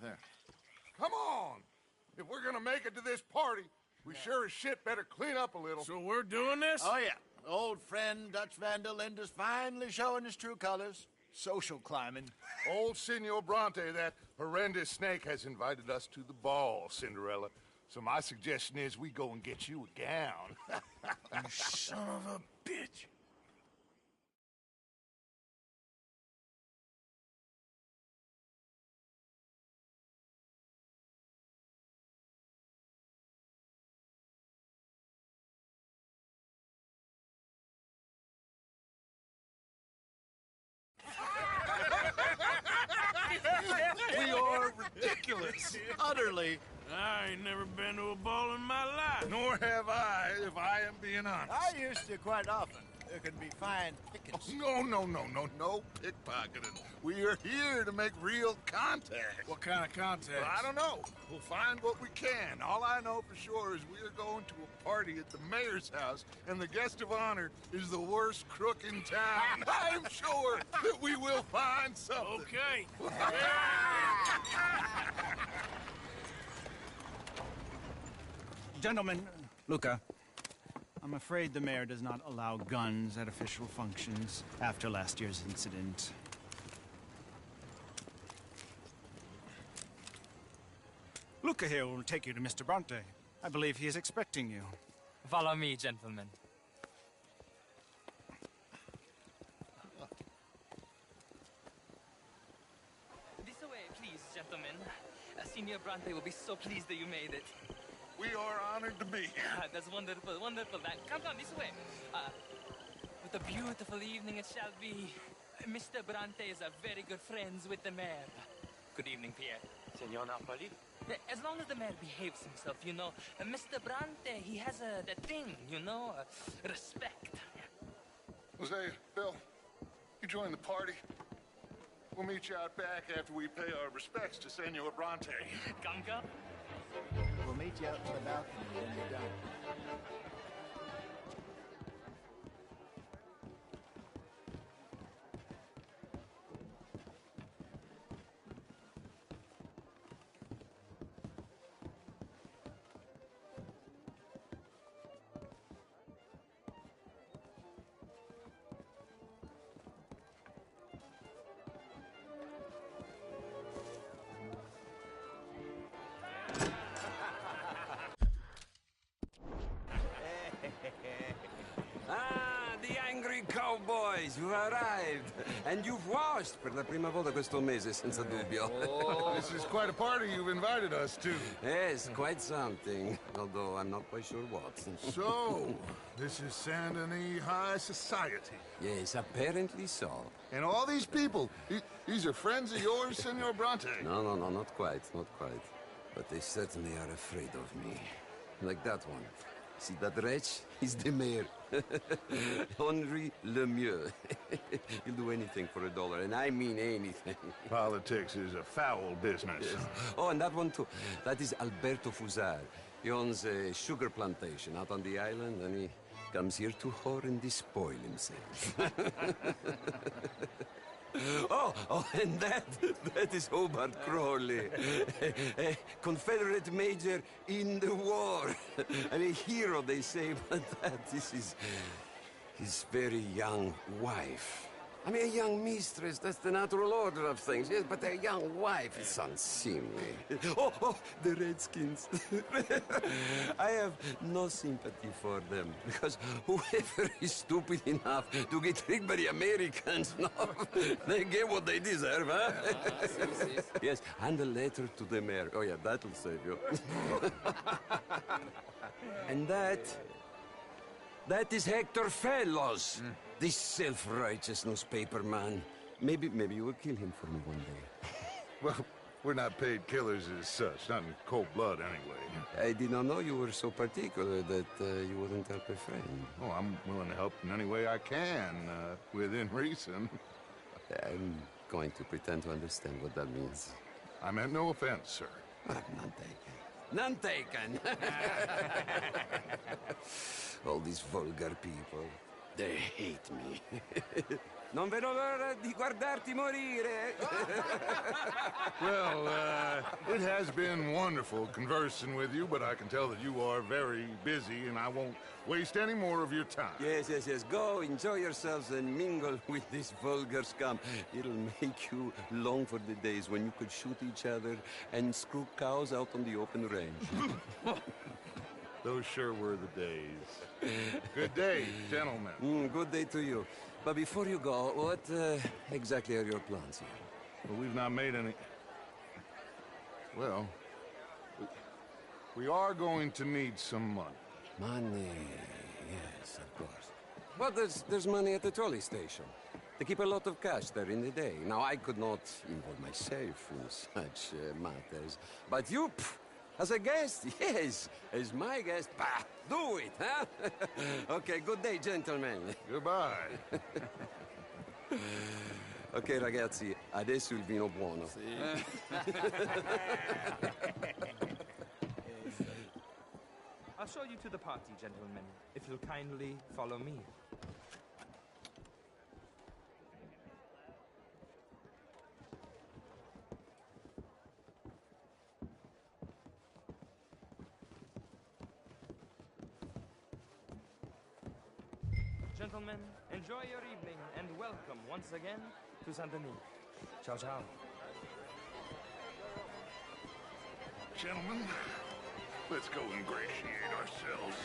then. Come on! If we're gonna make it to this party, we sure as shit better clean up a little. So we're doing this? Oh, yeah. Old friend Dutch Van der Linde's finally showing his true colors. Social climbing. Old Senor Bronte, that horrendous snake, has invited us to the ball, Cinderella. So my suggestion is we go and get you a gown. You son of a bitch. We are ridiculous. Utterly. I ain't never been to a ball in my life. Nor have I, if I am being honest. I used to quite often. There can be fine pickings. No pickpocketing. We are here to make real contact. What kind of contact? Well, I don't know. We'll find what we can. All I know for sure is we are going to a party at the mayor's house, and the guest of honor is the worst crook in town. I'm sure that we will find something. Okay. Gentlemen, Luca, I'm afraid the mayor does not allow guns at official functions after last year's incident. Luca here will take you to Mr. Bronte. I believe he is expecting you. Follow me, gentlemen. This way, please, gentlemen. Senior Bronte will be so pleased that you made it. We are honored to be here. That's wonderful, wonderful. Come on, this way. What a beautiful evening it shall be. Mr. Bronte is a very good friends with the mayor. Good evening, Pierre. Senor Napoli? As long as the mayor behaves himself, you know. Mr. Bronte, he has that thing, you know, respect. Jose, Bill, you join the party. We'll meet you out back after we pay our respects to Senor Bronte. Come. We'll meet you out to the balcony when you're done. The angry cowboys, you arrived. And you've washed per la prima volta questo mese, senza dubbio. This is quite a party you've invited us to. Yes, quite something. Although I'm not quite sure what. So, this is Saint Denis High Society. Yes, apparently so. And all these people, these are friends of yours, Senor Bronte? No, not quite, not quite. But they certainly are afraid of me. Like that one. See that wretch? He's the mayor. Henri Lemieux. He'll do anything for $1, and I mean anything. Politics is a foul business. Yes. Oh, and that one too. That is Alberto Fusar. He owns a sugar plantation out on the island, and he comes here to whore and despoil himself. Oh, and that is Hobart Crawley, a Confederate major in the war. And a hero, they say, but that is his very young wife. I mean, a young mistress, that's the natural order of things, yes, but a young wife is unseemly. Oh, the Redskins. I have no sympathy for them, because whoever is stupid enough to get tricked by the Americans, no, they get what they deserve, huh? Yes, and a letter to the mayor. Oh, yeah, that'll save you. And that is Hector Fellows. This self-righteous newspaper man. Maybe you will kill him for me one day. Well, we're not paid killers as such, not in cold blood anyway. I did not know you were so particular that you wouldn't help a friend. Oh, I'm willing to help in any way I can, within reason. I'm going to pretend to understand what that means. I meant no offense, sir. None taken. None taken! All these vulgar people, they hate me. Non vedo l'ora di guardarti morire. Well, it has been wonderful conversing with you, but I can tell that you are very busy, and I won't waste any more of your time. Yes, yes, yes. Go, enjoy yourselves and mingle with this vulgar scum. It'll make you long for the days when you could shoot each other and screw cows out on the open range. Those sure were the days. Good day, gentlemen. Good day to you. But before you go, what exactly are your plans here? Well, we've not made any... Well, we are going to need some money. Money, yes, of course. Well, there's money at the trolley station. They keep a lot of cash there in the day. Now, I could not involve myself in such matters. But you, as a guest, yes, as my guest, bah, do it, huh? Okay, good day, gentlemen. Goodbye. Ok, ragazzi, adesso il vino buono. I'll show you to the party, gentlemen, if you'll kindly follow me. Gentlemen, enjoy your evening and welcome once again to Saint Denis. Ciao, ciao. Gentlemen, let's go ingratiate ourselves.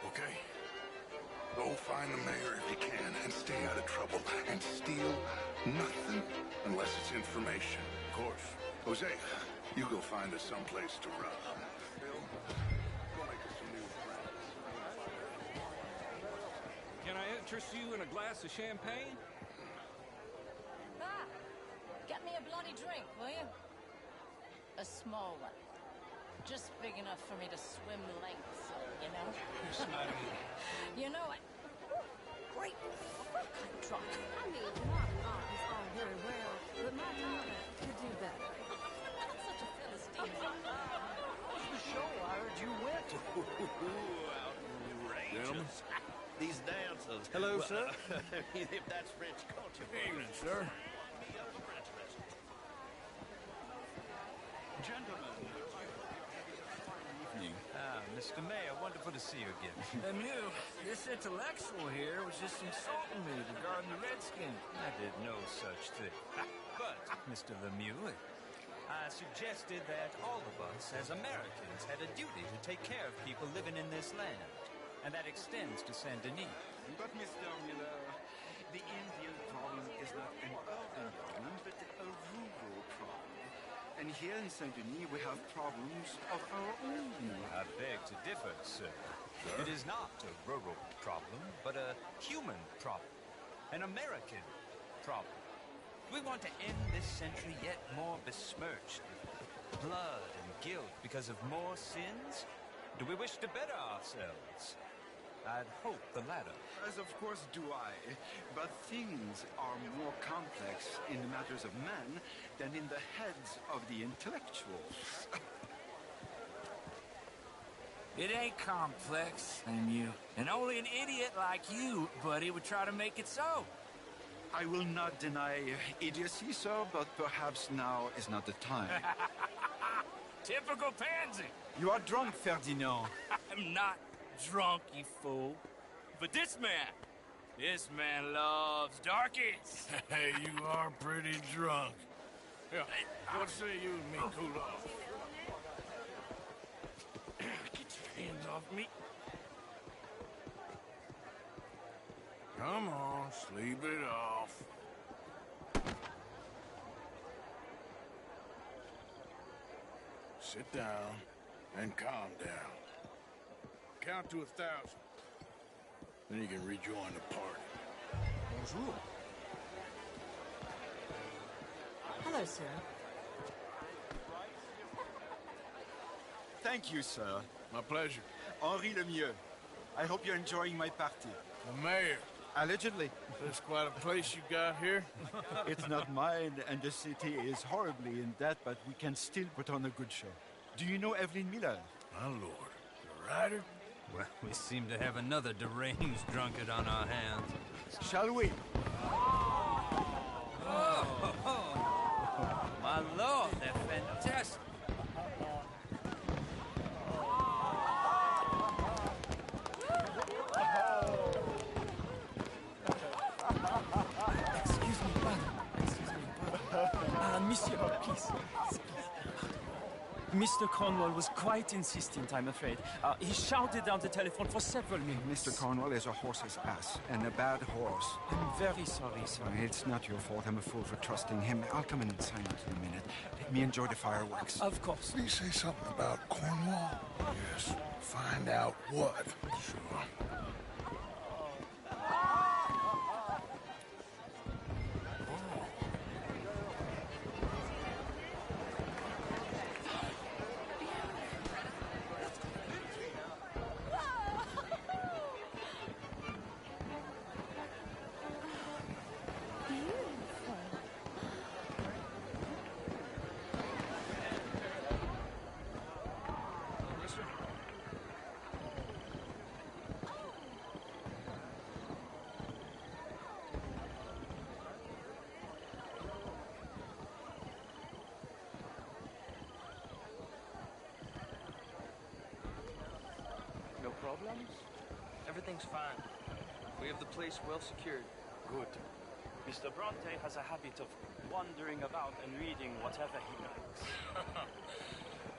Okay. Go find the mayor if you can and stay out of trouble and steal nothing unless it's information. Of course. Jose, you go find us someplace to run. Bill, go make us some new friends. Can I interest you in a glass of champagne? Ah, get me a bloody drink, will you? A small one. Just big enough for me to swim lengths, you know? You know what? Great fuck, I'm drunk. I mean, modern art is all very well, but my daughter could do better. Not such a Philistine. What's the show I heard you went to? Outrageous. These dancers. Hello, sir. If that's French culture. Evening, sir. Gentlemen. Mr. Mayor, wonderful to see you again. Lemieux, this intellectual here was just insulting me regarding the Redskins. I did no such thing. But, Mr. Lemieux, I suggested that all of us as Americans had a duty to take care of people living in this land. And that extends to Saint Denis. But, Mr. Miller, the Indian problem is not an urban problem, but a rural problem. And here in Saint-Denis, we have problems of our own. I beg to differ, sir. It is not a rural problem, but a human problem. An American problem. We want to end this century yet more besmirched with blood and guilt because of more sins? Do we wish to better ourselves? I'd hope the latter. As of course do I, but things are more complex in the matters of men than in the heads of the intellectuals. It ain't complex, Lemieux. And only an idiot like you, buddy, would try to make it so. I will not deny idiocy, sir, but perhaps now is not the time. Typical pansy. You are drunk, Ferdinand. I'm not drunk, you fool. But this man loves darkies. Hey, you are pretty drunk. Yeah, what say you and me cool off? Get your hands off me. Come on, sleep it off. Sit down and calm down. Count to 1,000. Then you can rejoin the party. Bonjour. Hello, sir. Thank you, sir. My pleasure. Henri Lemieux. I hope you're enjoying my party. The mayor. Allegedly. That's quite a place you got here. It's not mine, and the city is horribly in debt, but we can still put on a good show. Do you know Evelyn Miller? My lord. The rider? Well, we seem to have another deranged drunkard on our hands. Shall we? Oh, my lord, they're fantastic. Excuse me, brother. Excuse me, brother. Monsieur, please. Mr. Cornwall was quite insistent, I'm afraid. He shouted down the telephone for several minutes. Mr. Cornwall is a horse's ass, and a bad horse. I'm very sorry, sir. It's not your fault. I'm a fool for trusting him. I'll come in silent in a minute. Let me enjoy the fireworks. Of course. Did he say something about Cornwall? Yes. Find out what. Sure. No problems? Everything's fine. We have the place well secured. Good. Mr. Bronte has a habit of wandering about and reading whatever he likes.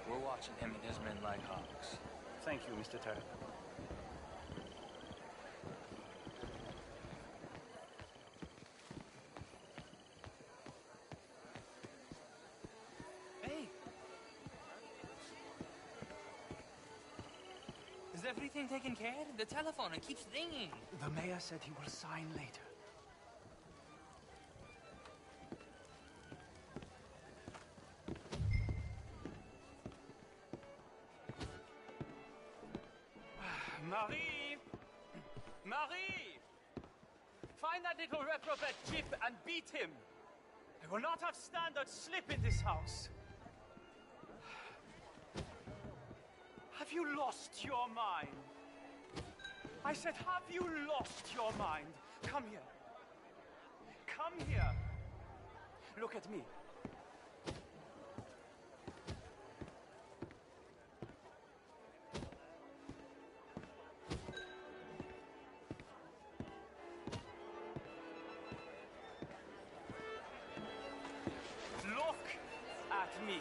We're watching him and his men like hawks. Thank you, Mr. Turner. Hey! Is everything taken care of? The telephone, it keeps ringing. The mayor said he will sign later. Marie! Marie! Find that little reprobate Chip and beat him. I will not have standard slip in this house. Have you lost your mind? I said, have you lost your mind? Come here. Come here. Look at me. Look at me.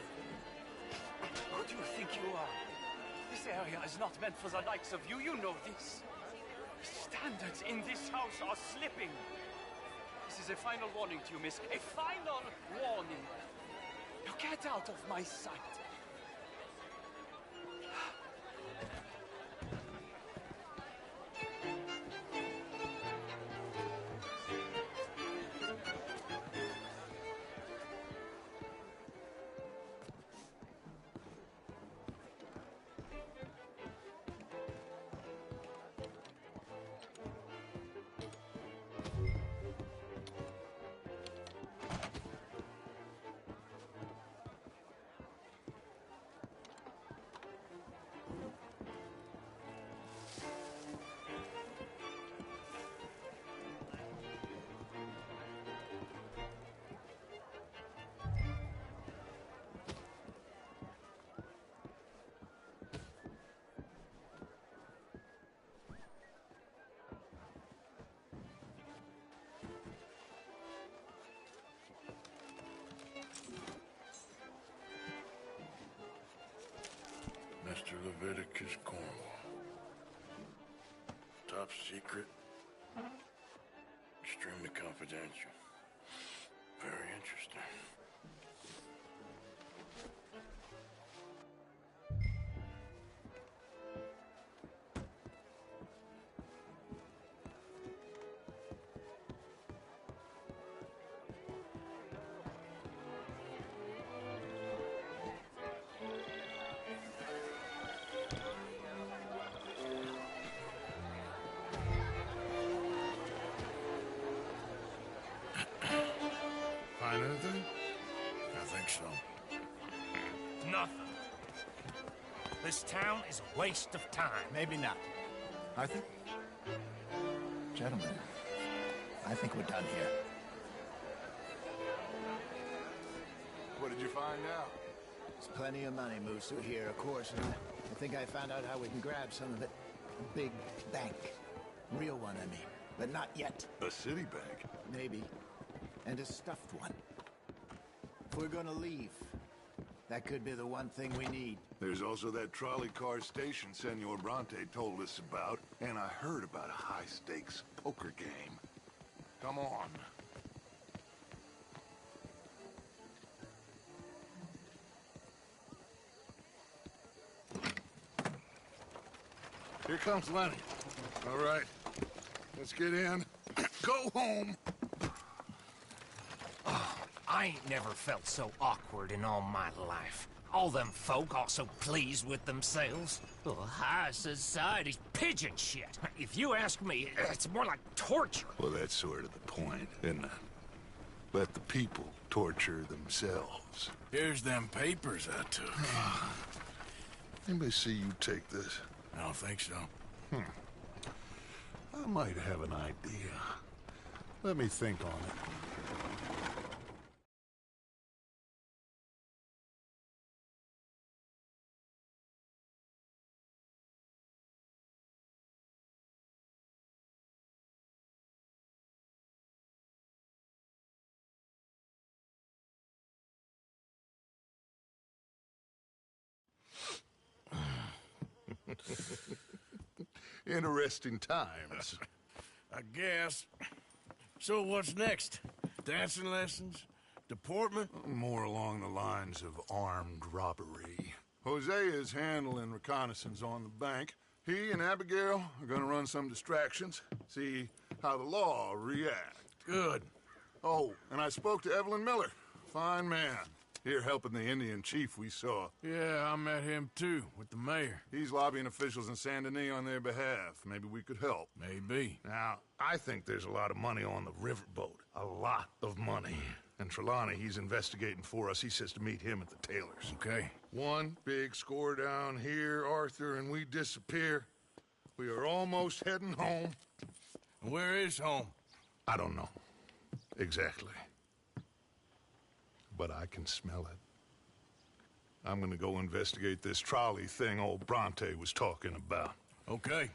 Who do you think you are? This area is not meant for the likes of you. You know this. Standards in this house are slipping. This is a final warning to you, miss. A final warning. Now get out of my sight. Mr. Leviticus Cornwall. Top secret. Extremely confidential. Very interesting. Find anything? I think so. Nothing. This town is a waste of time. Maybe not. Arthur? Gentlemen, I think we're done here. What did you find out? There's plenty of money moves through here, of course, and I think I found out how we can grab some of it. A big bank. Real one, I mean. But not yet. A city bank? Maybe. And a stuffed one. If we're gonna leave, that could be the one thing we need. There's also that trolley car station Senor Bronte told us about, and I heard about a high-stakes poker game. Come on. Here comes Lenny. All right, let's get in. Go home. I ain't never felt so awkward in all my life. All them folk all so pleased with themselves. Oh, high society's pigeon shit. If you ask me, it's more like torture. Well, that's sort of the point, isn't it? Let the people torture themselves. Here's them papers I took. Anybody see you take this? I don't think so. I might have an idea. Let me think on it. Interesting times. I guess. So what's next? Dancing lessons? Deportment? More along the lines of armed robbery. Hosea is handling reconnaissance on the bank. He and Abigail are gonna run some distractions, see how the law reacts. Good. Oh, and I spoke to Evelyn Miller. Fine man. Here helping the Indian chief we saw. Yeah, I met him too, with the mayor. He's lobbying officials in Saint Denis on their behalf. Maybe we could help. Maybe. Now, I think there's a lot of money on the riverboat. A lot of money. And Trelawney, he's investigating for us. He says to meet him at the Taylor's. Okay. One big score down here, Arthur, and we disappear. We are almost heading home. Where is home? I don't know. Exactly. But I can smell it. I'm gonna go investigate this trolley thing old Bronte was talking about. Okay.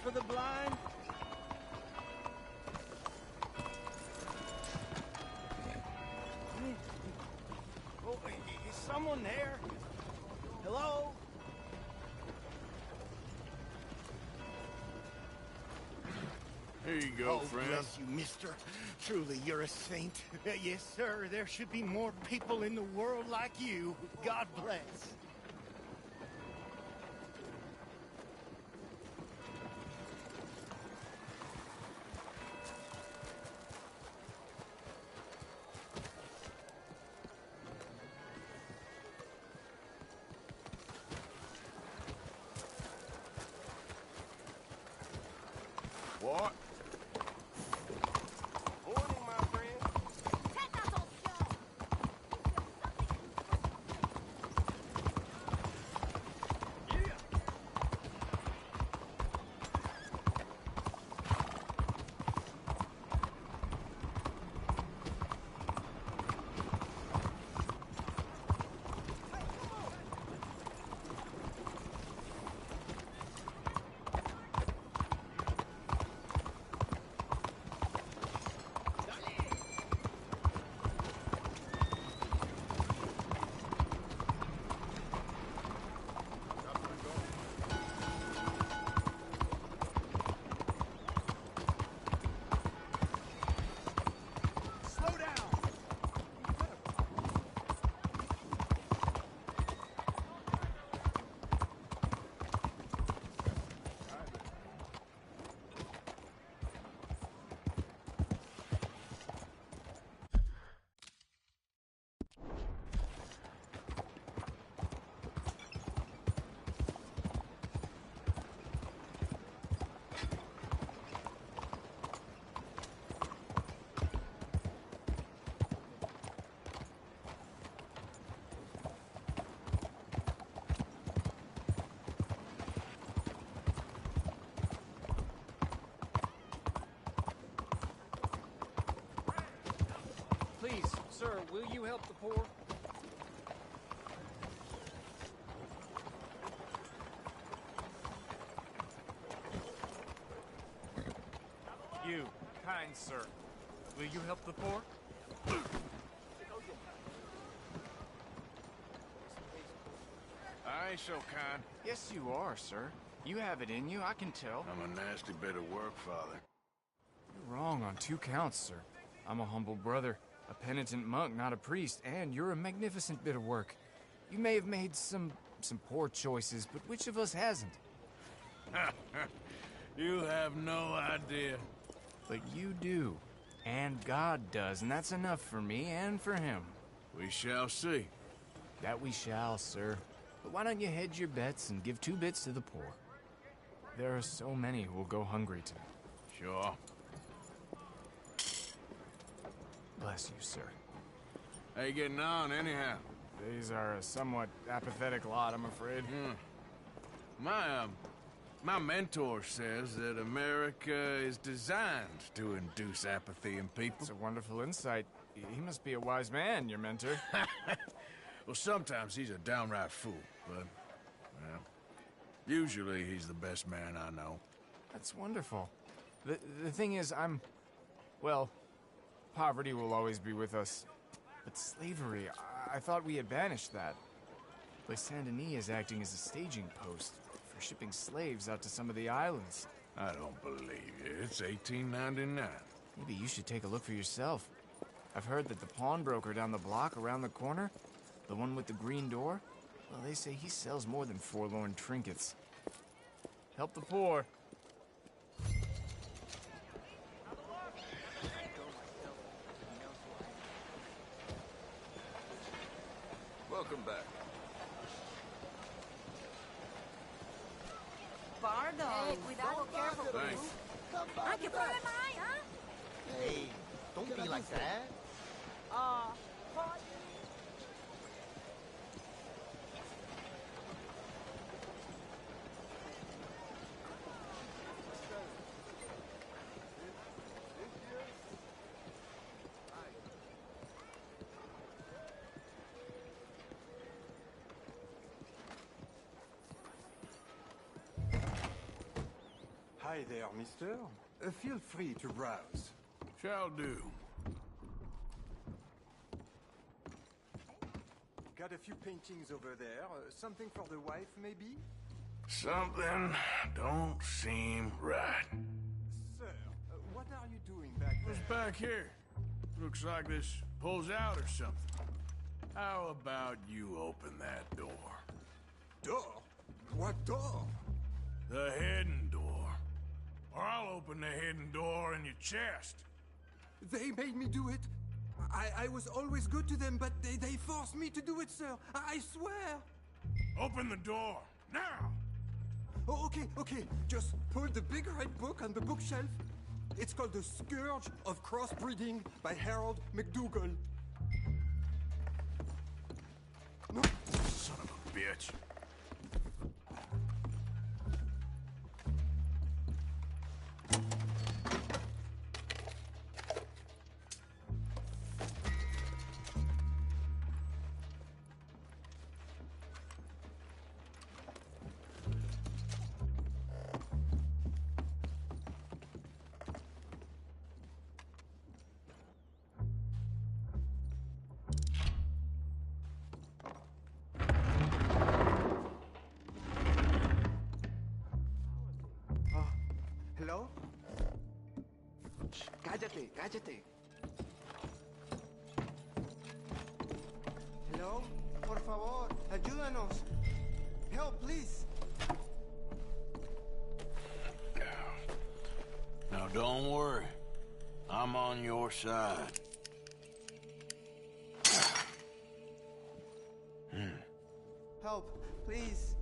For the blind? Oh, is someone there? Hello? Here you go, Oh, friend. bless you, mister. Truly, you're a saint. Yes, sir. There should be more people in the world like you. God bless. What? Morning, my friend. Please, sir, will you help the poor? You, kind sir, will you help the poor? I ain't so kind. Yes, you are, sir. You have it in you, I can tell. I'm a nasty bit of work, Father. You're wrong on 2 counts, sir. I'm a humble brother, a penitent monk, not a priest, and you're a magnificent bit of work. You may have made some poor choices, but which of us hasn't? You have no idea. But you do. And God does, and that's enough for me and for him. We shall see. That we shall, sir. But why don't you hedge your bets and give 2 bits to the poor? There are so many who will go hungry tonight. Sure. Bless you, sir. How you getting on, anyhow? These are a somewhat apathetic lot, I'm afraid. My mentor says that America is designed to induce apathy in people. It's a wonderful insight. He must be a wise man, your mentor. Well, sometimes he's a downright fool, but, well, usually he's the best man I know. That's wonderful. The thing is, well, poverty will always be with us. But slavery, I thought we had banished that. But Saint Denis is acting as a staging post for shipping slaves out to some of the islands. I don't believe you. It's 1899. Maybe you should take a look for yourself. I've heard that the pawnbroker down the block around the corner, the one with the green door, well, they say he sells more than forlorn trinkets. Help the poor. Welcome back. Pardon. Hey, cuidado, careful. Thanks. Ah, ¿qué problema hay, ah? Hey, don't be like that. Hi there, mister. Feel free to browse. Shall do. got a few paintings over there. Something for the wife, maybe? Something don't seem right. Sir, what are you doing back there? What's back here? Looks like this pulls out or something. How about you open that door? Door? What door? The hidden door. Or I'll open the hidden door in your chest. They made me do it. I was always good to them, but they forced me to do it, sir. I swear. Open the door, now! Oh, okay. Just pull the big red book on the bookshelf. It's called The Scourge of Crossbreeding by Harold McDougall. No. Son of a bitch. Hello? Cállate. Hello? Por favor, ayúdanos. Help, please. Now don't worry. I'm on your side. Help, please.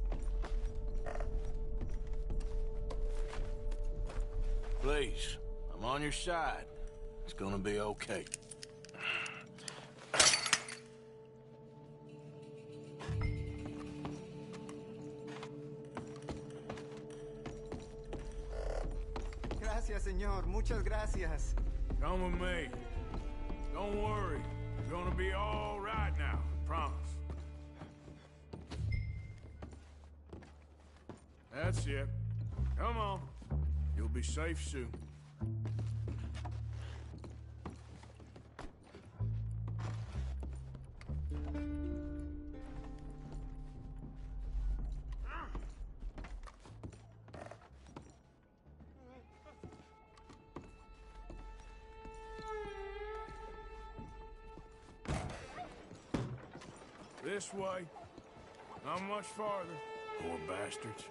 Please, I'm on your side. It's gonna be okay. Gracias, señor. Muchas gracias. Come with me. Don't worry. It's gonna be all right now. I promise. That's it. Come on. You'll be safe soon. This way. Not much farther. Poor bastards.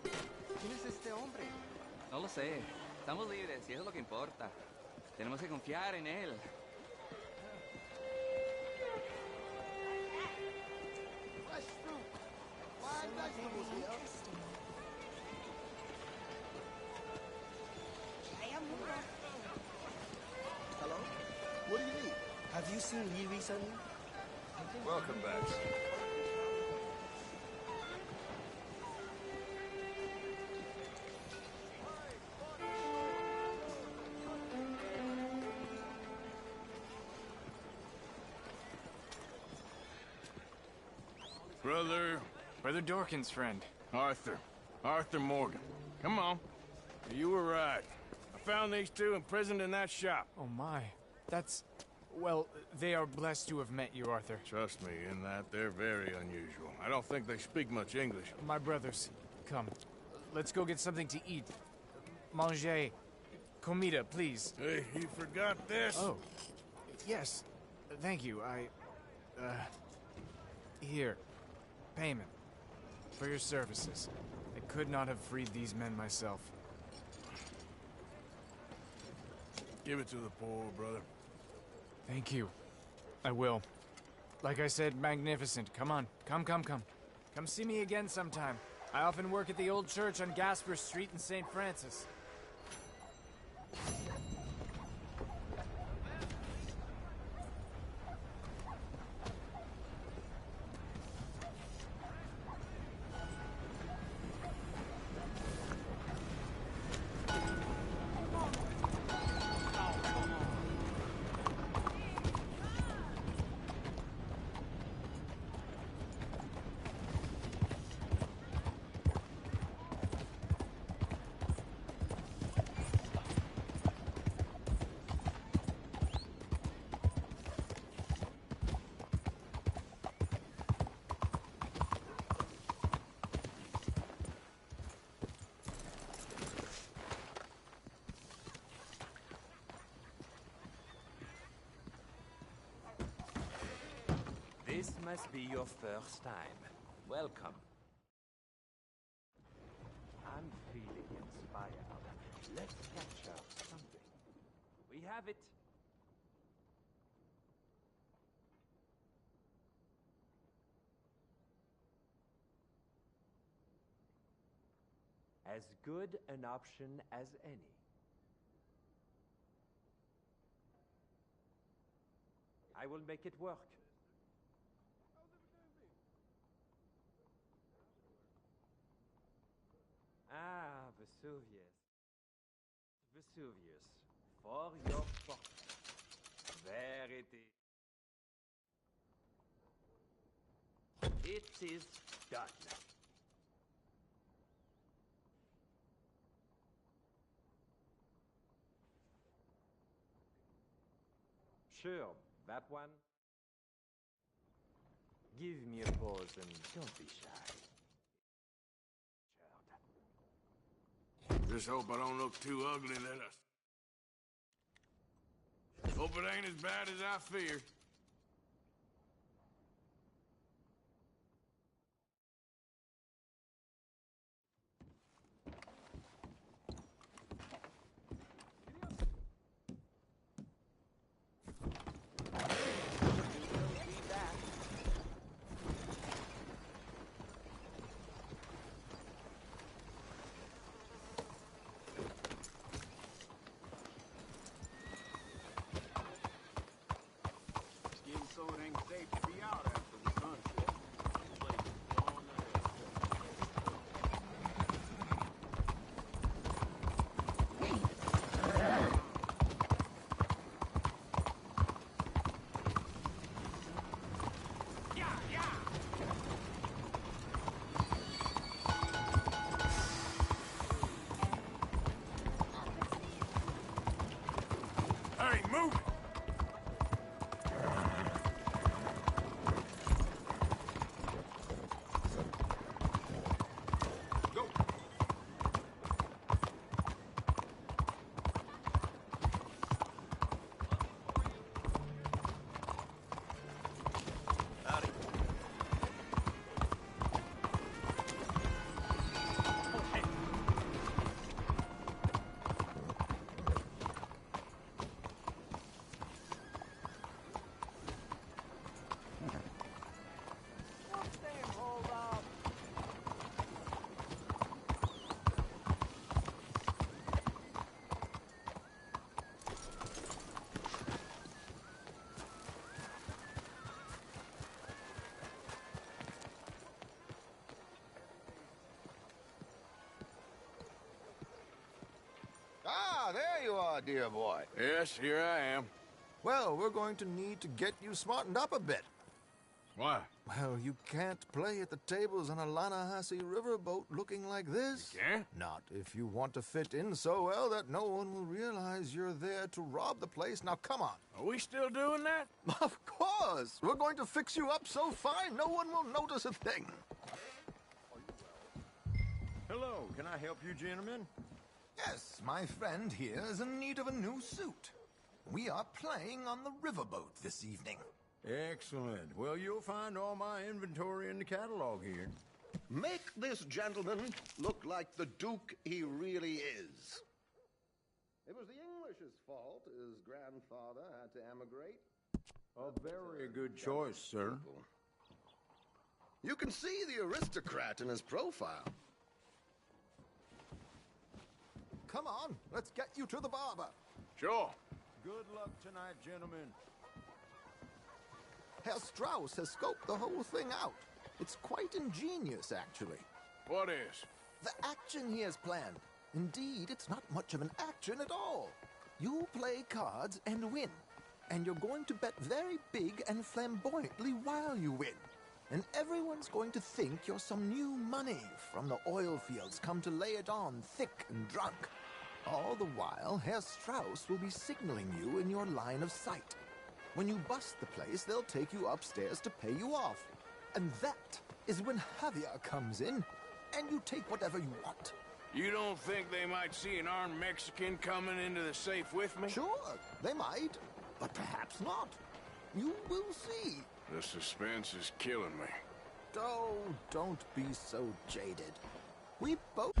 ¿Quién es este hombre? No lo sé. Estamos libres y eso es lo que importa. Tenemos que confiar en él. Hello? What do you need? Have you seen Lee recently? Welcome back, sir. Brother Dorkin's friend. Arthur Morgan. Come on. You were right. I found these two imprisoned in that shop. Oh my. That's... Well, they are blessed to have met you, Arthur. Trust me, in that they're very unusual. I don't think they speak much English. My brothers, come. Let's go get something to eat. Manger. Comida, please. Hey, you forgot this? Oh. Yes. Thank you. Here. Payment. For your services. I could not have freed these men myself. Give it to the poor, brother. Thank you. I will. Like I said, magnificent. Come on. Come. Come see me again sometime. I often work at the old church on Gasper Street in St. Francis. This must be your first time. Welcome. I'm feeling inspired. Let's capture something. We have it. As good an option as any. I will make it work. Ah, Vesuvius. Vesuvius, for your pocket. There it is. It is done. Sure, that one. Give me a pause and don't be shy. Just hope I don't look too ugly that I... Hope it ain't as bad as I feared. So it ain't safe to be out after the sunset. Hey, move it! Ah, there you are, dear boy. Yes, here I am. Well, we're going to need to get you smartened up a bit. Why? Well, you can't play at the tables on a Lanahassee riverboat looking like this. You can't? Not if you want to fit in so well that no one will realize you're there to rob the place. Now, come on. Are we still doing that? Of course. We're going to fix you up so fine no one will notice a thing. Hello, can I help you, gentlemen? Yes, my friend here is in need of a new suit. We are playing on the riverboat this evening. Excellent. Well, you'll find all my inventory in the catalog here. Make this gentleman look like the Duke he really is. It was the English's fault his grandfather had to emigrate. A very good choice, sir. You can see the aristocrat in his profile. Come on, let's get you to the barber. Sure. Good luck tonight, gentlemen. Herr Strauss has scoped the whole thing out. It's quite ingenious, actually. What is? The action he has planned. Indeed, it's not much of an action at all. You play cards and win. And you're going to bet very big and flamboyantly while you win. And everyone's going to think you're some new money from the oil fields come to lay it on thick and drunk. All the while, Herr Strauss will be signaling you in your line of sight. When you bust the place, they'll take you upstairs to pay you off. And that is when Javier comes in, and you take whatever you want. You don't think they might see an armed Mexican coming into the safe with me? Sure, they might, but perhaps not. You will see. The suspense is killing me. Oh, don't be so jaded. We both...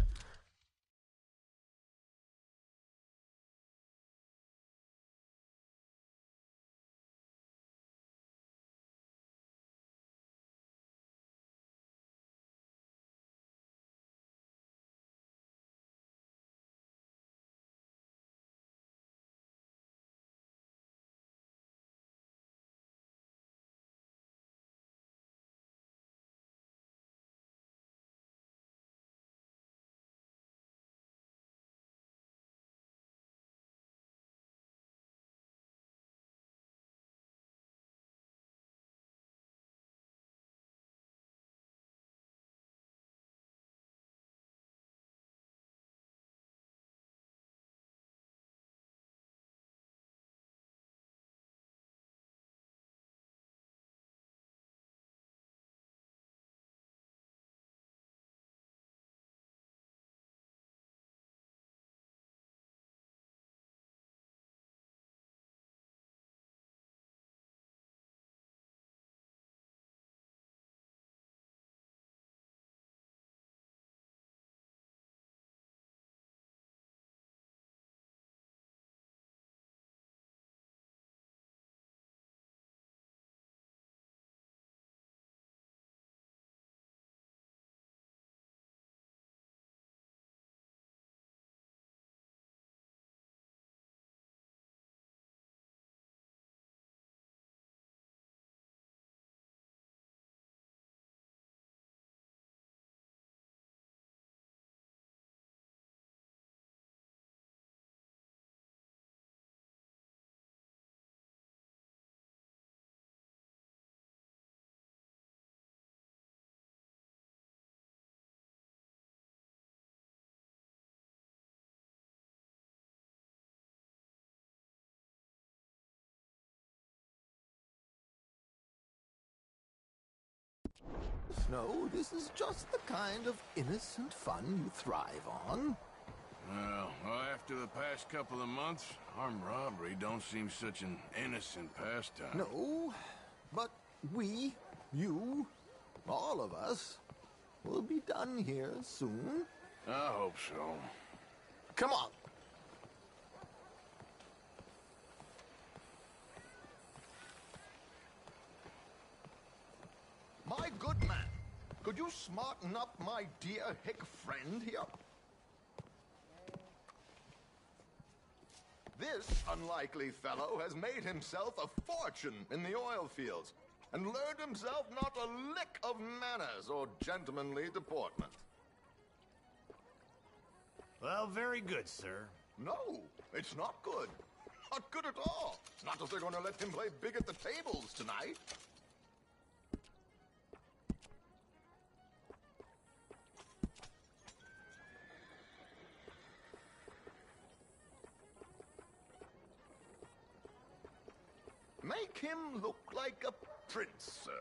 No, this is just the kind of innocent fun you thrive on. Well, after the past couple of months, armed robbery don't seem such an innocent pastime. No, but we, you, all of us, will be done here soon. I hope so. Come on. My good man, could you smarten up my dear hick friend here? This unlikely fellow has made himself a fortune in the oil fields and learned himself not a lick of manners or gentlemanly deportment. Well, very good, sir. No, it's not good. Not good at all. Not if they're going to let him play big at the tables tonight. Make him look like a prince, sir.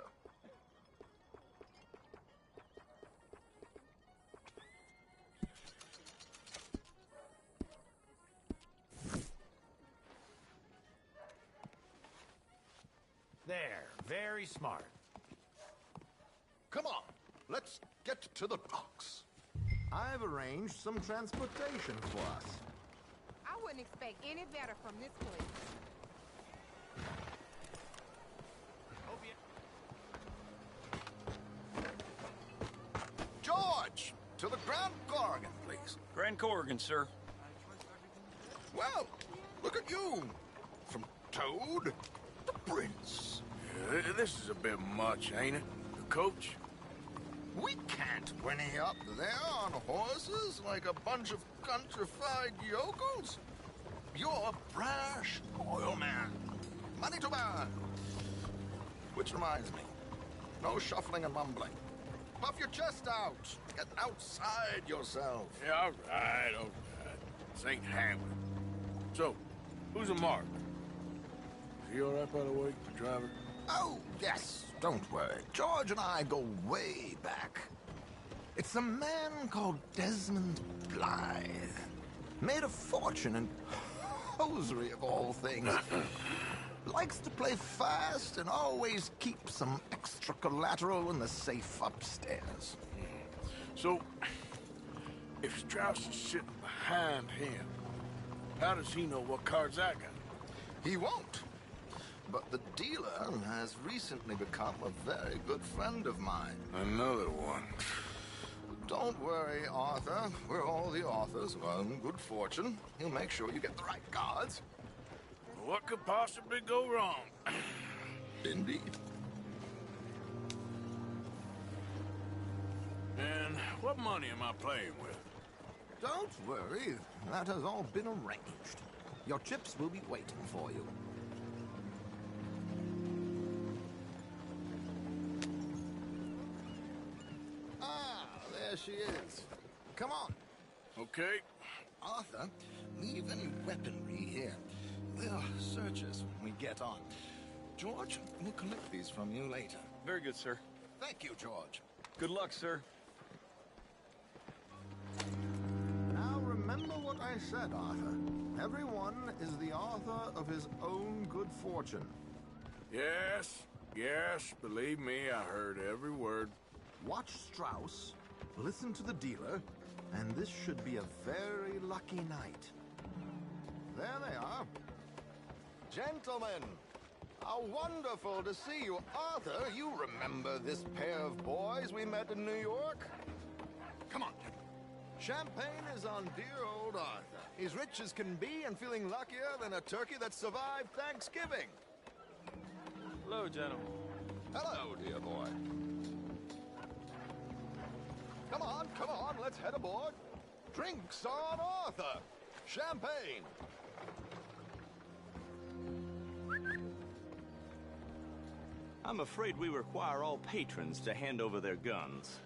There, very smart. Come on, let's get to the docks. I've arranged some transportation for us. I wouldn't expect any better from this place. George, to the Grand Corrigan, please. Grand Corrigan, sir. Well, look at you. From Toad to Prince. This is a bit much, ain't it? The coach? We can't whinny up there on horses like a bunch of countrified yokels. You're a brash oil man. Money to burn. Which reminds me, no shuffling and mumbling. Puff your chest out. Get outside yourself. Yeah, all right. This ain't Hamlet. So, who's a mark? Is he all right, by the way, the driver? Oh, yes. Don't worry. George and I go way back. It's a man called Desmond Blythe. Made a fortune in hosiery of all things. Likes to play fast and always keeps some extra collateral in the safe upstairs. So, if Strauss is sitting behind him, how does he know what cards I got? He won't. But the dealer has recently become a very good friend of mine. Another one. Don't worry, Arthur. We're all the authors of our own good fortune. He'll make sure you get the right cards. What could possibly go wrong? Indeed. And what money am I playing with? Don't worry. That has all been arranged. Your chips will be waiting for you. Ah, there she is. Come on. Okay. Arthur, leave any weaponry here. We'll search us when we get on. George, we'll collect these from you later. Very good, sir. Thank you, George. Good luck, sir. Now remember what I said, Arthur. Everyone is the author of his own good fortune. Yes, believe me, I heard every word. Watch Strauss, listen to the dealer, and this should be a very lucky night. There they are. Gentlemen, how wonderful to see you. Arthur, you remember this pair of boys we met in New York? Come on. Champagne is on dear old Arthur. He's rich as can be and feeling luckier than a turkey that survived Thanksgiving. Hello, gentlemen. Hello, dear boy. Come on, let's head aboard. Drinks on Arthur. Champagne. I'm afraid we require all patrons to hand over their guns.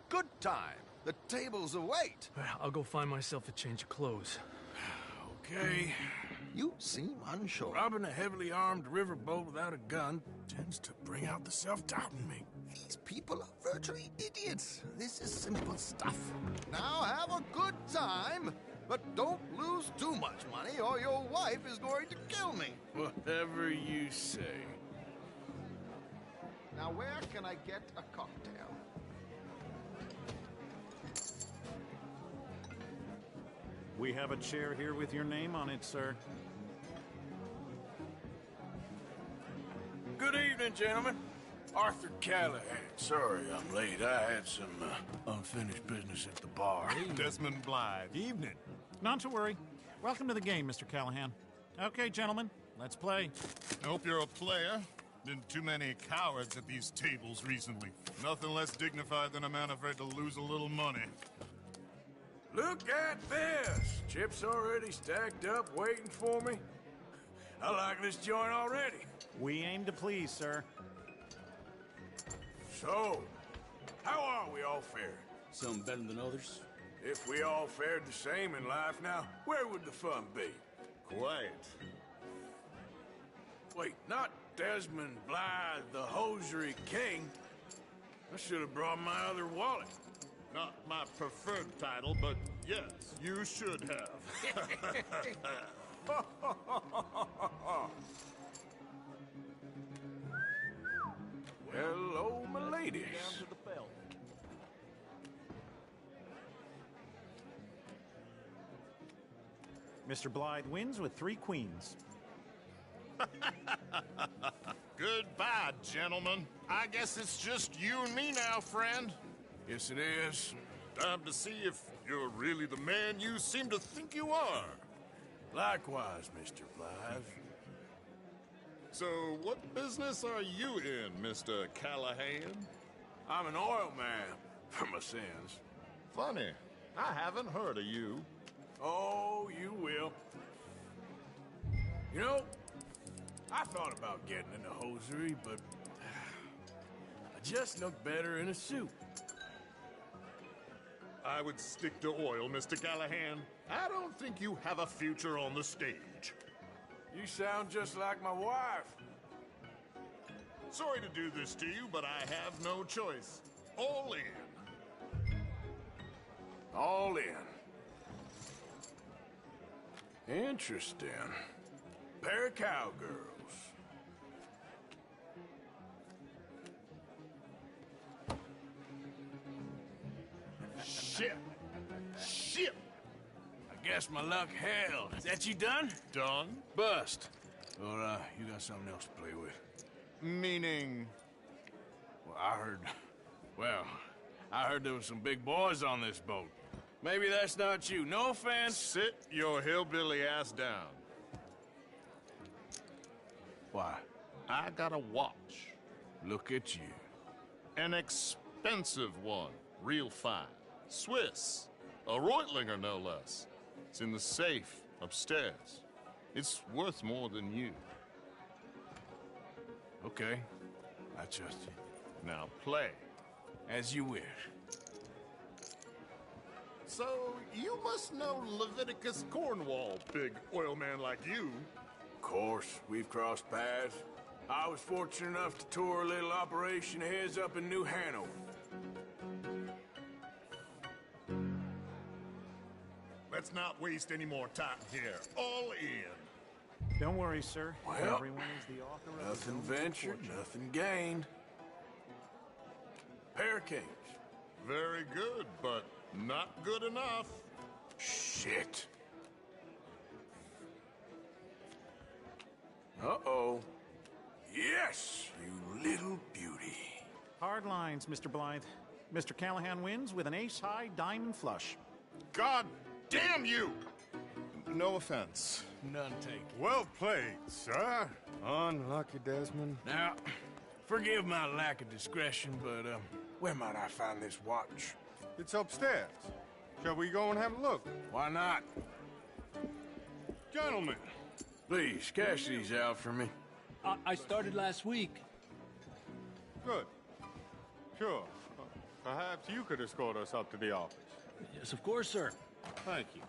Good time. The tables await. I'll go find myself a change of clothes. Okay. You seem unsure. Robbing a heavily armed riverboat without a gun tends to bring out the self-doubt in me. These people are virtually idiots. This is simple stuff. Now have a good time, but don't lose too much money or your wife is going to kill me. Whatever you say. Now where can I get a cocktail? We have a chair here with your name on it, sir. Good evening, gentlemen. Arthur Callahan. Sorry I'm late. I had some unfinished business at the bar. Desmond Blythe. Evening. Not to worry. Welcome to the game, Mr. Callahan. Okay, gentlemen, let's play. I hope you're a player. Been too many cowards at these tables recently. Nothing less dignified than a man afraid to lose a little money. Look at this! Chips already stacked up, waiting for me. I like this joint already. We aim to please, sir. So, how are we all faring? Some better than others. If we all fared the same in life now, where would the fun be? Quiet. Wait, not Desmond Blythe, the hosiery king. I should have brought my other wallet. Not my preferred title, but yes, you should have. Hello, my ladies. Down to the belt. Mr. Blythe wins with 3 queens. Goodbye, gentlemen. I guess it's just you and me now, friend. Yes, it is. Time to see if you're really the man you seem to think you are. Likewise, Mr. Blythe. So, what business are you in, Mr. Callahan? I'm an oil man, for my sins. Funny. I haven't heard of you. Oh, you will. You know, I thought about getting into hosiery, but I just look better in a suit. I would stick to oil, Mr. Callahan. I don't think you have a future on the stage. You sound just like my wife. Sorry to do this to you, but I have no choice. All in. All in. Interesting. pair of cowgirls. Shit! Shit! I guess my luck held. Is that you done? Done? Bust. Or, you got something else to play with? Meaning? Well, I heard there was some big boys on this boat. Maybe that's not you. No offense. Sit your hillbilly ass down. Why? I got a watch. Look at you. An expensive one. Real fine. Swiss. A Reutlinger, no less. It's in the safe upstairs. It's worth more than you. Okay. I trust you. Now play. As you wish. So, you must know Leviticus Cornwall, big oil man like you. Of course, we've crossed paths. I was fortunate enough to tour a little operation of his up in New Hanover. Let's not waste any more time here. All in. Don't worry, sir. Well, everyone is the author of nothing his own ventured, fortune. nothing gained. Pair of kings. Very good, but not good enough. Shit. Uh-oh. Yes, you little beauty. Hard lines, Mr. Blythe. Mr. Callahan wins with an ace-high diamond flush. God damn you! No offense. None taken. Well played, sir. Unlucky, Desmond. Now, forgive my lack of discretion, but, where might I find this watch? It's upstairs. Shall we go and have a look? Why not? Gentlemen. Please, cash these out for me. I started last week. Good. Sure. Perhaps you could escort us up to the office. Yes, of course, sir. Thank you.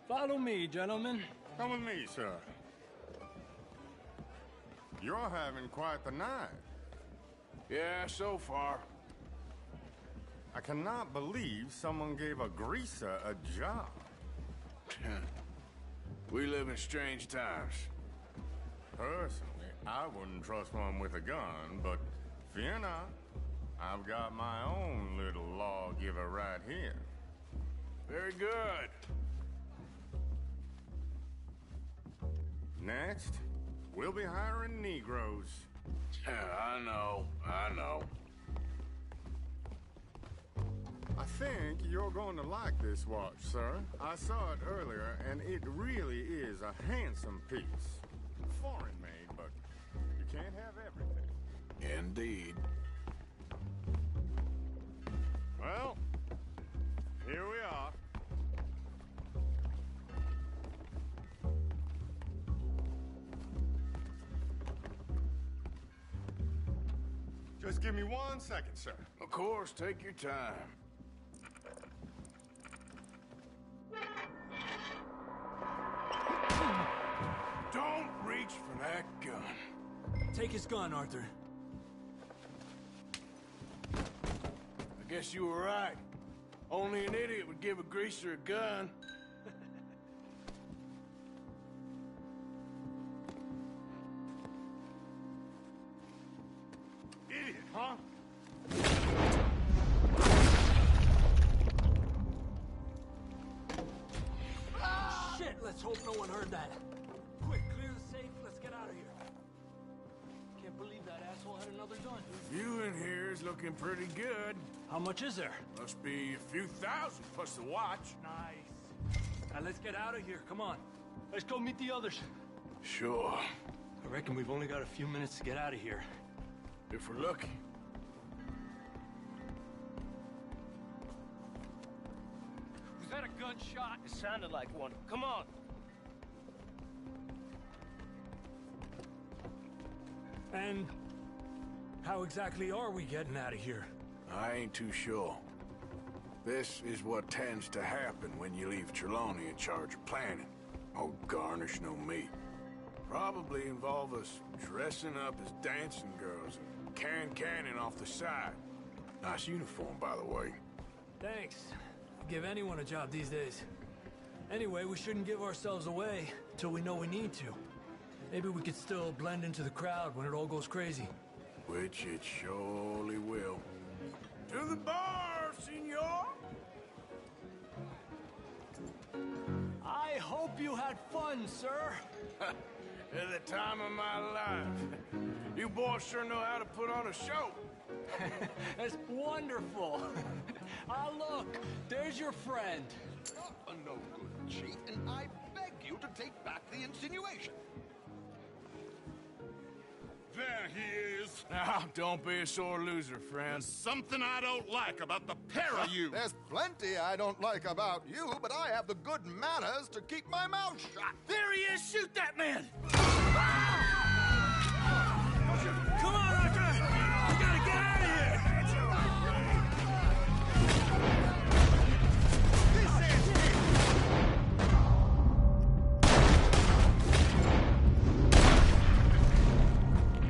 Follow me, gentlemen. Come with me, sir. You're having quite the night. Yeah, so far. I cannot believe someone gave a greaser a job. We live in strange times. Personally, I wouldn't trust one with a gun, but fear not. I've got my own little lawgiver right here. Very good. Next, we'll be hiring Negroes. Yeah, I know. I think you're going to like this watch, sir. I saw it earlier, and it really is a handsome piece. Foreign made, but you can't have everything. Indeed. Well, here we are. Just give me 1 second, sir. Of course, take your time. Don't reach for that gun. Take his gun, Arthur. I guess you were right. Only an idiot would give a greaser a gun. Idiot, huh? Shit, let's hope no one heard that. Quick, clear the safe. Let's get out of here. Can't believe that asshole had another gun. You in here is looking pretty good. How much is there? Must be a few thousand plus the watch. Nice. Now let's get out of here. Come on. Let's go meet the others. Sure. I reckon we've only got a few minutes to get out of here. If we're lucky. Was that a gunshot? It sounded like one. Come on. And how exactly are we getting out of here? I ain't too sure. This is what tends to happen when you leave Trelawney in charge of planning. Oh, garnish no meat. Probably involve us dressing up as dancing girls and cannon off the side. Nice uniform, by the way. Thanks. Give anyone a job these days. Anyway, we shouldn't give ourselves away till we know we need to. Maybe we could still blend into the crowd when it all goes crazy. Which it surely will. To the bar, senor! I hope you had fun, sir. At the time of my life. You boys sure know how to put on a show. That's wonderful. Ah, look, there's your friend. A no good cheat, and I beg you to take back the insinuation. There he is. Now, don't be a sore loser, friend. There's something I don't like about the pair of you. There's plenty I don't like about you, but I have the good manners to keep my mouth shut. There he is! Shoot that man! Come on, Arthur! We gotta get out of here!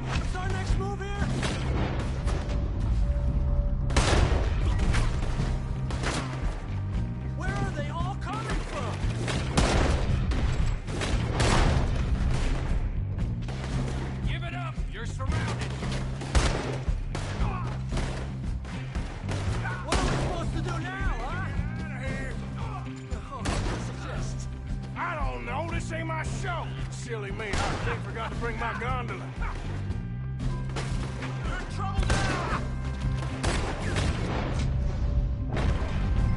What's our next move here? Where are they all coming from? Give it up! You're surrounded! What are we supposed to do now, huh? Oh, what do you suggest? I don't know. This ain't my show. Silly me. I forgot to bring my gondola. You're in trouble now!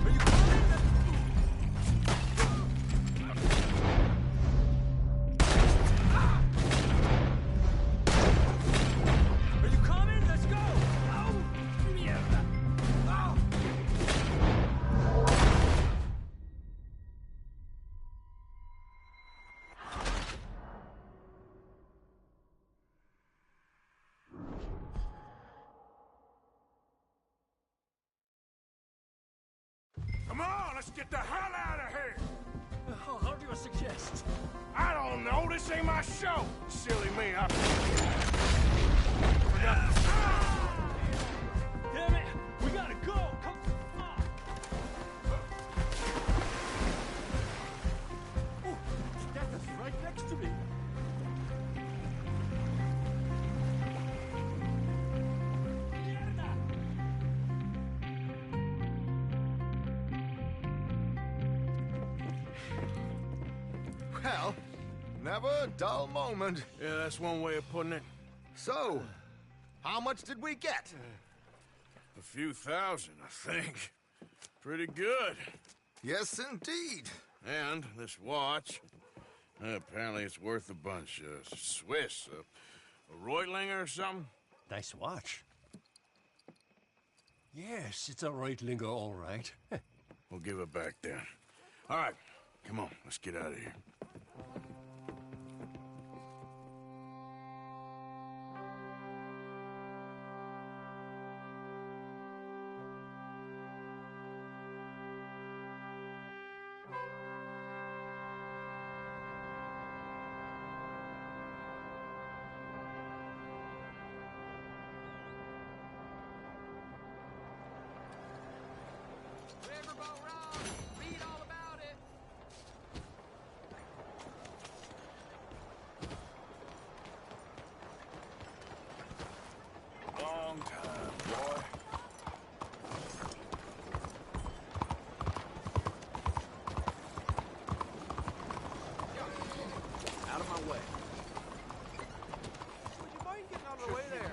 Are you coming? Are you coming? Let's go! Oh, mierda! Oh! Come on, let's get the hell out of here. How do you suggest? I don't know. This ain't my show. Silly me. I Damn it! We gotta go! Come on! Oh, that is right next to me. Mierda! Well, never a dull moment. Yeah, that's one way of putting it. So, how much did we get? A few thousand, I think. Pretty good. Yes, indeed. And this watch, apparently it's worth a bunch. Swiss, a Reutlinger or something? Nice watch. Yes, it's a Reutlinger, all right. We'll give it back then. All right, come on, let's get out of here. Riverboat Rock, read all about it. Long time, boy. Out of my way. Would you mind getting out of the way there?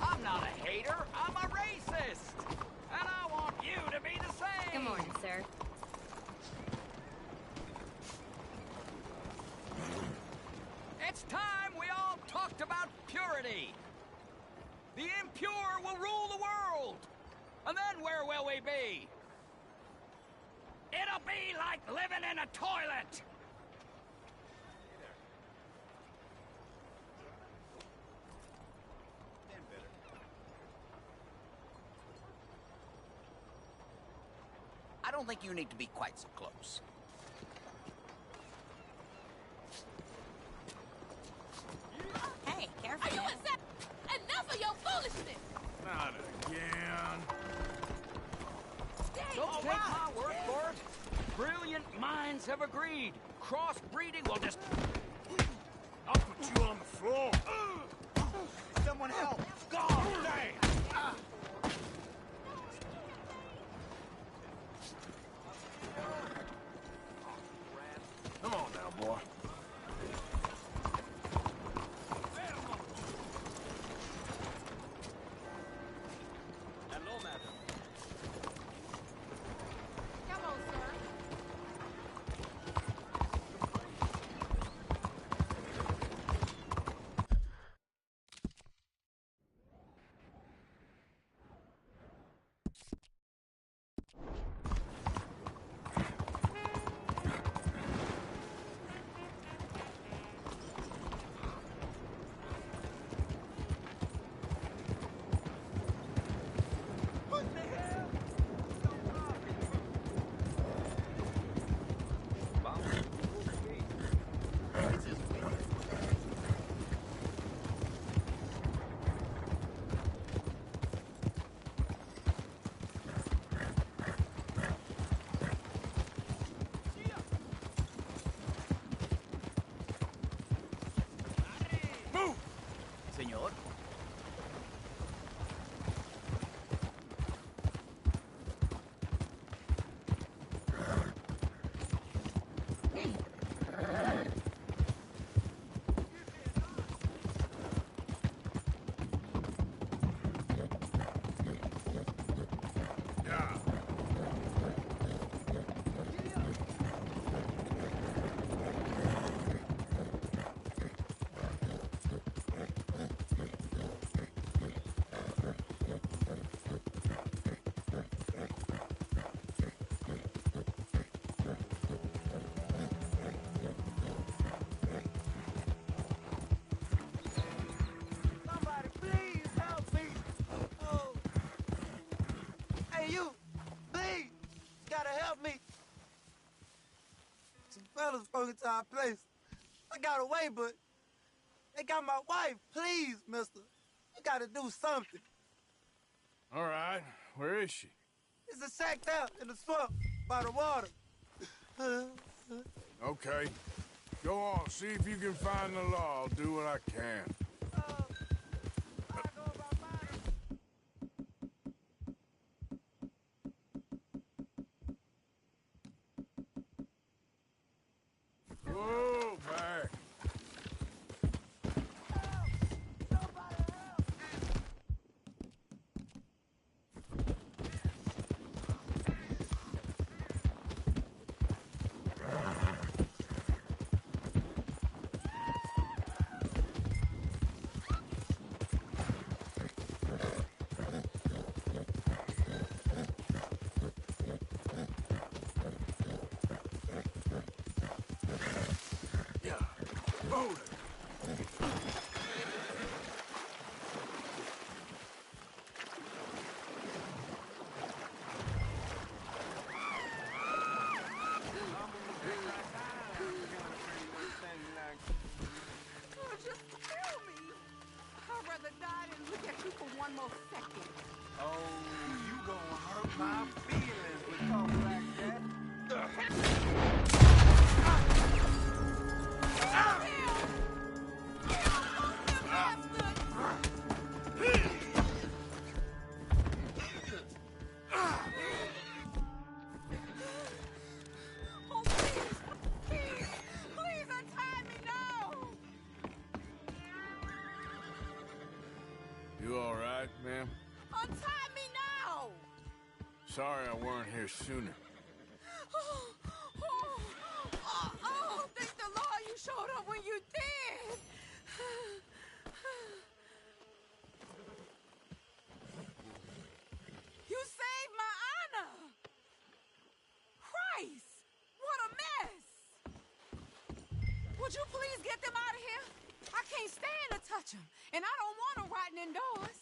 I'm not a hater, I'm a racist! And I want you to be the same! Good morning, sir. It's time we all talked about purity! The impure will rule the world! And then where will we be? It'll be like living in a toilet! don't think you need to be quite so close. Hey, careful. Are you enough of your foolishness? Not again. Don't take my word for it. Brilliant minds have agreed. Crossbreeding will just... I'll put you on the floor. Someone help! God damn! Come on now, boy. Hello, madam. Hello, sir. Señor. Somebody please help me! Oh. Hey, you! Please! Gotta help me! Some fellas broke into our place. I got away, but they got my wife. Please, mister. You gotta do something. All right, where is she? It's a shack there in the swamp by the water. Okay. Go on, see if you can find the law. I'll do what I can. Whoa, back. Oh, just kill me. I'd rather die than look at you for one more second. Oh, you gonna hurt my feelings with talk like that. Oh, please, please, please untie me now. You all right, ma'am? Untie me now. Sorry I weren't here sooner. Thank the Lord you showed up when you did. You saved my honor. Christ, what a mess. Would you please get them out of here? I can't stand to touch them, and I don't want them rotting indoors.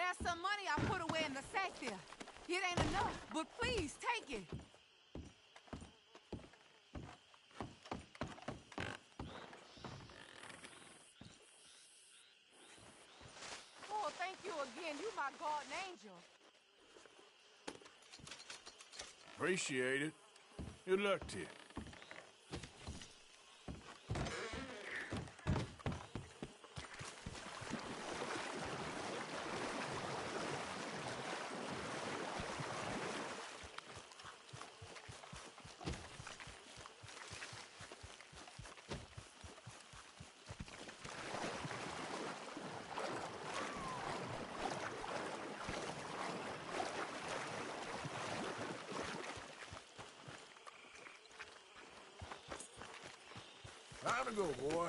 There's some money I put away in the sack there. It ain't enough, but please take it. Oh, thank you again. You my guardian angel. Appreciate it. Good luck to you. Time to go, boy.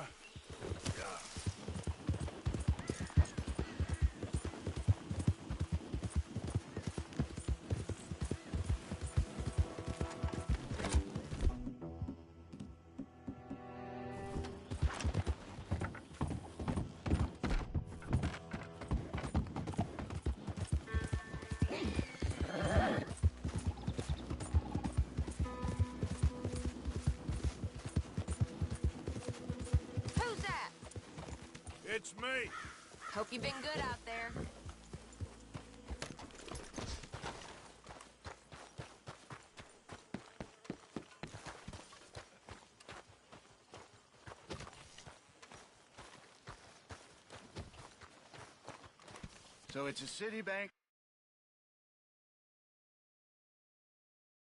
Who's that? It's me. Hope you've been good out there. So it's a Citibank